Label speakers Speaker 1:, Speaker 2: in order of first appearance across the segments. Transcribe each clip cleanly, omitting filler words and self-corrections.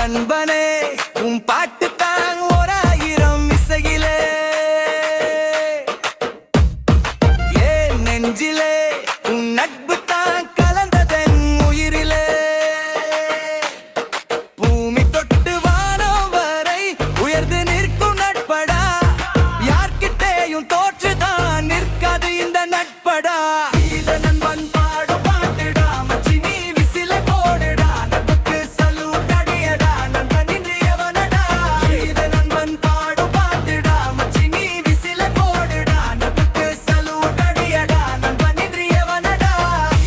Speaker 1: நண்பனே உன் பாட்டு தான் 1000 இசையிலே ஏன் நெஞ்சிலே உன் நட்பு தான் கலந்ததென் உயிரிலே பூமி தொட்டு வானம் வரை உயர்ந்து நிற்கும் நட்படா யார்கிட்டேயும் தோற்றுதான் நிற்காது இந்த நட்படா இத நண்பன் பாடும் பாட்டுடா மச்சி நீ விசில போடுடா நட்புக்கு சல்யூட் அடியடா நண்பன் இன்று எவனடா இத நண்பன் பாடும் பாட்டுடா மச்சி நீ விசில போடுடா நட்புக்கு சல்யூட் அடியடா நண்பன் இன்று எவனடா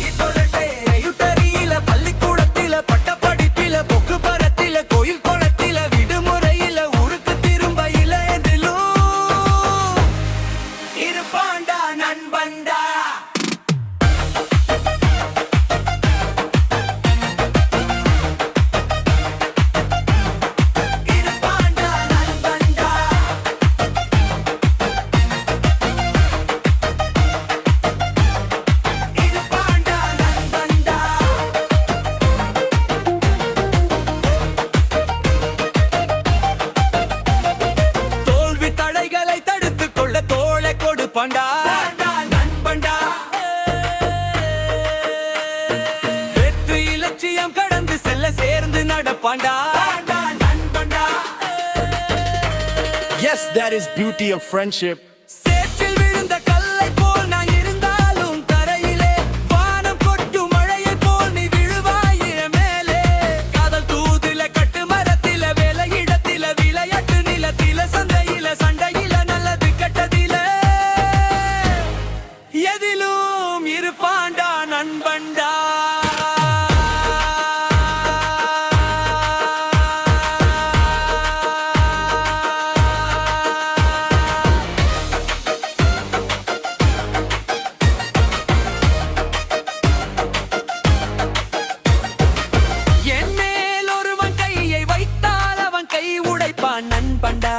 Speaker 1: இதொலட்டே யுட்டரியில பள்ளிக்கூடத்தில பட்டப்படிப்பில போக்குவரத்தில கோயில் குளத்தில விடுமுறையில ஊருக்கு திரும்பையில எதிலும் இருப்பாண்டா நண்பன்டா இருப்பாண்டா நண்பன்டா இருப்பாண்டா நண்பன்டா தோல்வி தடைகளை தடுத்துக் கொள்ள தோளை கொடுப்பாண்டா நண்பன்டா வெற்றி இலட்சியம் கடந்து செல்ல சேர்ந்து நடப்பாண்டா நண்பன்டா
Speaker 2: Yes, that is beauty of friendship.
Speaker 1: சேற்றில் விழுந்த கல்லை போல் நான் இருந்தாலும் தரையிலே வானம் கொட்டும் மழையை போல் நீ விழுவாய் என் மேலே காதல் தூதில கட்டு மரத்தில வேலையிடத்தில விளையாட்டு நிலத்தில சந்தையில சண்டையில நல்லது கெட்டதில எதிலும் இருப்பாண்டா நண்பன்டா என் மேல் ஒருவன் கையை வைத்தால் அவன் கை உடைப்பான் நண்பன்டா